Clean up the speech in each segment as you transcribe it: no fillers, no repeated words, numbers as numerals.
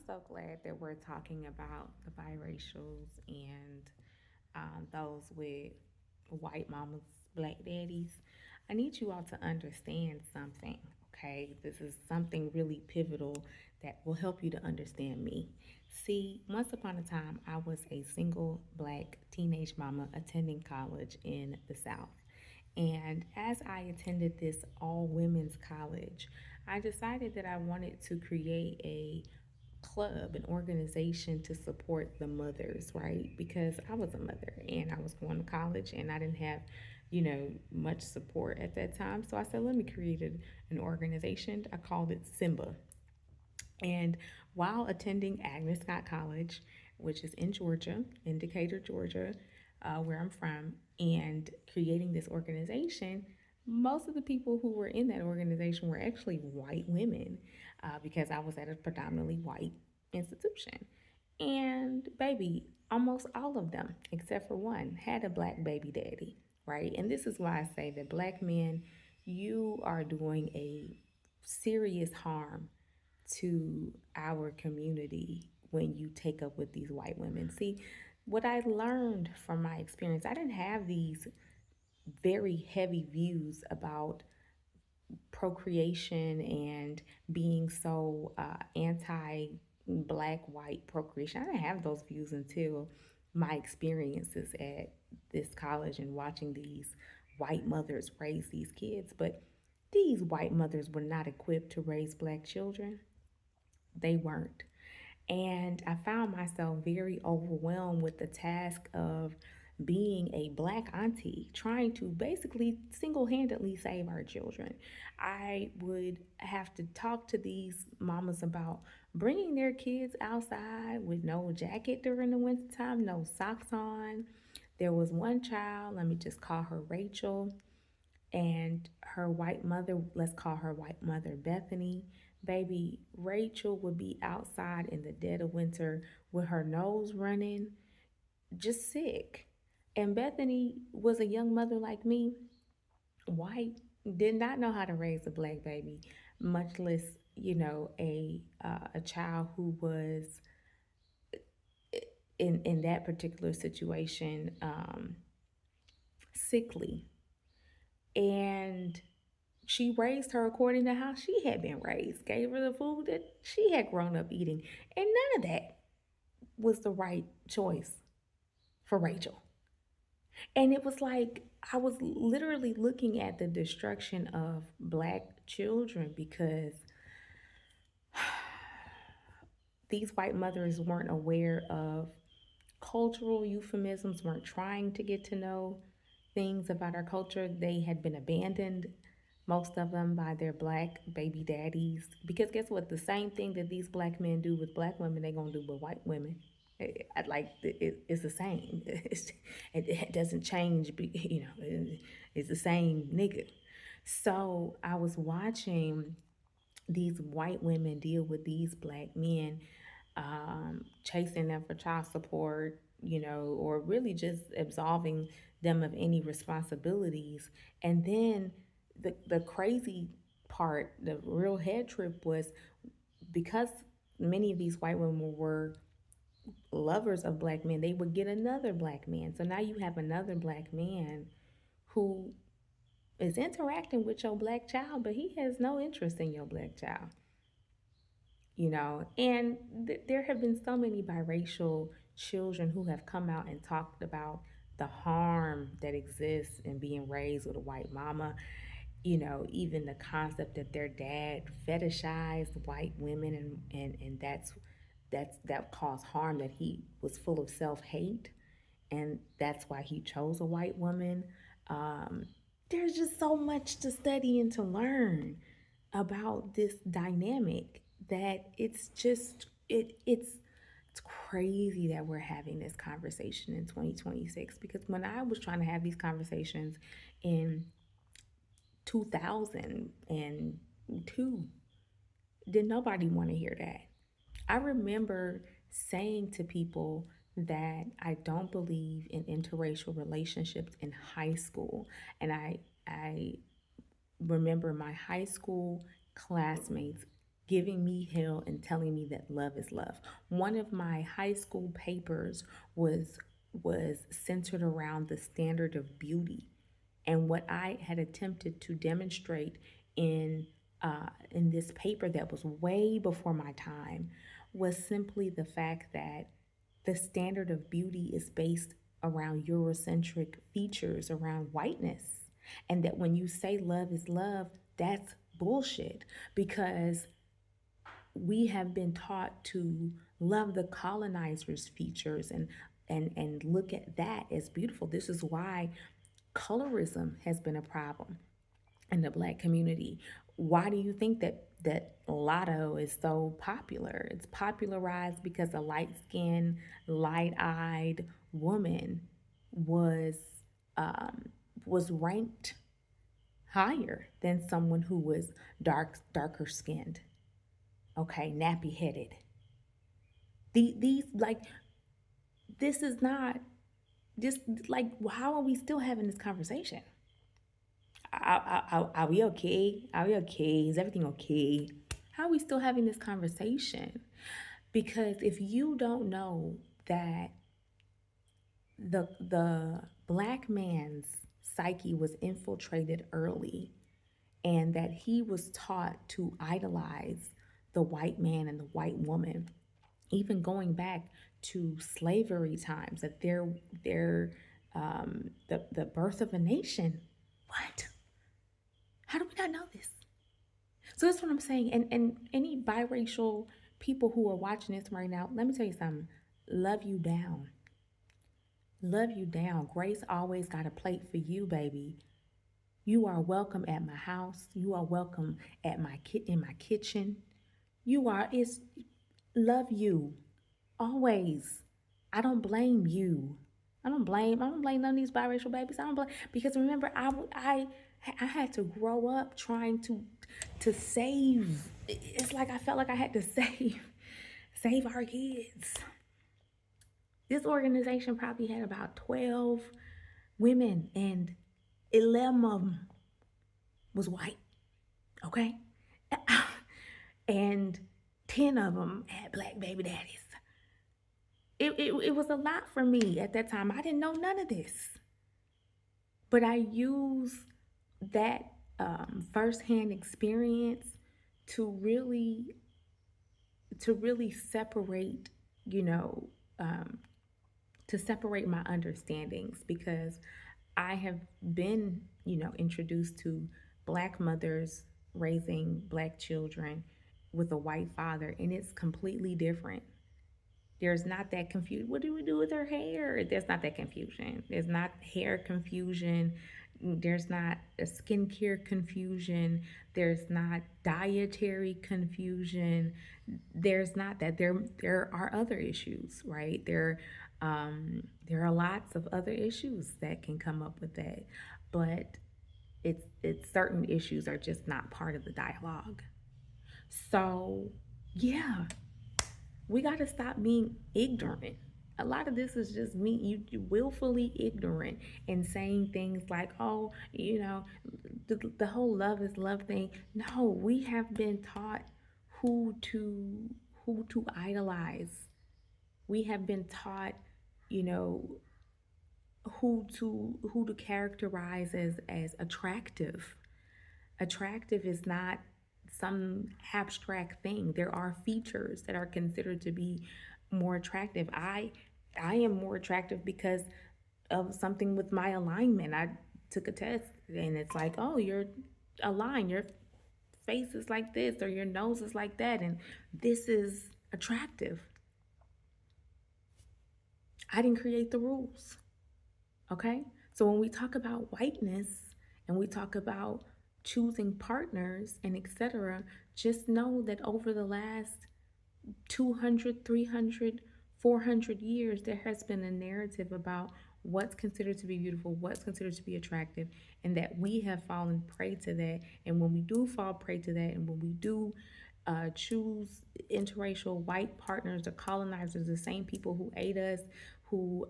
so glad that we're talking about the biracials and those with white mamas, black daddies. I need you all to understand something, okay? This is something really pivotal that will help you to understand me. See, once upon a time, I was a single black teenage mama attending college in the South. And as I attended this all women's college, I decided that I wanted to create a club, an organization to support the mothers, right? Because I was a mother and I was going to college and I didn't have, much support at that time. So I said, let me create an organization. I called it Simba. And while attending Agnes Scott College, which is in Georgia, in Decatur, Georgia, where I'm from, and creating this organization, most of the people who were in that organization were actually white women because I was at a predominantly white institution. And baby, almost all of them, except for one, had a black baby daddy, right? And this is why I say that black men, you are doing a serious harm to our community when you take up with these white women. See, what I learned from my experience, I didn't have these very heavy views about procreation and being so anti black white procreation. I didn't have those views until my experiences at this college and watching these white mothers raise these kids. But these white mothers were not equipped to raise black children. They weren't. And I found myself very overwhelmed with the task of being a black auntie, trying to basically single handedly save our children. I would have to talk to these mamas about bringing their kids outside with no jacket during the wintertime, no socks on. There was one child, let me just call her Rachel, and her white mother, let's call her white mother Bethany. Baby, Rachel would be outside in the dead of winter with her nose running, just sick. And Bethany was a young mother like me, white, did not know how to raise a black baby, much less, a child who was in that particular situation sickly. And she raised her according to how she had been raised, gave her the food that she had grown up eating. And none of that was the right choice for Rachel. And it was like I was literally looking at the destruction of black children because these white mothers weren't aware of cultural euphemisms, weren't trying to get to know things about our culture. They had been abandoned, most of them, by their black baby daddies. Because guess what? The same thing that these black men do with black women, they're going to do with white women. It's the same. It doesn't change. It's the same nigga. So I was watching these white women deal with these black men, chasing them for child support, or really just absolving them of any responsibilities. And then the crazy part, the real head trip was because many of these white women were lovers of black men, they would get another black man. So now you have another black man who is interacting with your black child, but he has no interest in your black child. And there have been so many biracial children who have come out and talked about the harm that exists in being raised with a white mama. Even the concept that their dad fetishized white women, and that caused harm, that he was full of self-hate, and that's why he chose a white woman. Um, there's just so much to study and to learn about this dynamic that it's crazy that we're having this conversation in 2026, because when I was trying to have these conversations in 2002, did nobody want to hear that? I remember saying to people that I don't believe in interracial relationships in high school. And I remember my high school classmates giving me hell and telling me that love is love. One of my high school papers was was centered around the standard of beauty, and what I had attempted to demonstrate in this paper that was way before my time was simply the fact that the standard of beauty is based around Eurocentric features, around whiteness, and that when you say love is love, that's bullshit, because we have been taught to love the colonizers' features and look at that as beautiful. This is why colorism has been a problem in the black community. Why do you think that Lotto is so popular? It's popularized because a light-skinned, light-eyed woman was was ranked higher than someone who was darker skinned, okay, nappy headed. These like this is not just like, how are we still having this conversation? Are we okay? Are we okay? Is everything okay? How are we still having this conversation? Because if you don't know that the black man's psyche was infiltrated early, and that he was taught to idolize the white man and the white woman, even going back to slavery times, that the birth of a nation. What? How do we not know this? So that's what I'm saying. And any biracial people who are watching this right now, let me tell you something. Love you down. Love you down. Grace always got a plate for you, baby. You are welcome at my house. You are welcome at in my kitchen. You are it's love you always. I don't blame you. I don't blame none of these biracial babies. I don't blame, because remember, I had to grow up trying to save. It's like I felt like I had to save our kids. This organization probably had about 12 women, and 11 of them was white, okay? And 10 of them had black baby daddies. It was a lot for me at that time. I didn't know none of this. But I use that firsthand experience to really separate, you know, um, to separate my understandings, because I have been, introduced to black mothers raising black children with a white father, and it's completely different. There's not that confusion. What do we do with her hair? There's not that confusion. There's not hair confusion. There's not a skincare confusion. There's not dietary confusion. There's not that. There are other issues, right? There are lots of other issues that can come up with that, but it's certain issues are just not part of the dialogue. So yeah, we got to stop being ignorant. A lot of this is just me, you willfully ignorant and saying things like, oh, the whole love is love thing. No, we have been taught who to idolize. We have been taught, you know, who to characterize as attractive. Attractive is not some abstract thing. There are features that are considered to be more attractive. I am more attractive because of something with my alignment. I took a test and it's like, oh, you're aligned. Your face is like this, or your nose is like that, and this is attractive. I didn't create the rules. Okay? So when we talk about whiteness and we talk about choosing partners and etc., just know that over the last 200, 300, 400 years, there has been a narrative about what's considered to be beautiful, what's considered to be attractive, and that we have fallen prey to that. And when we do fall prey to that, and when we do choose interracial white partners or colonizers, the same people who ate us, who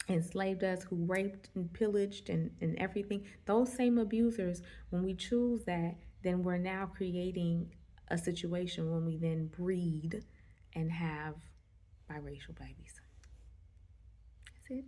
enslaved us, who raped and pillaged and everything, those same abusers, when we choose that, then we're now creating a situation when we then breed and have biracial babies. That's it.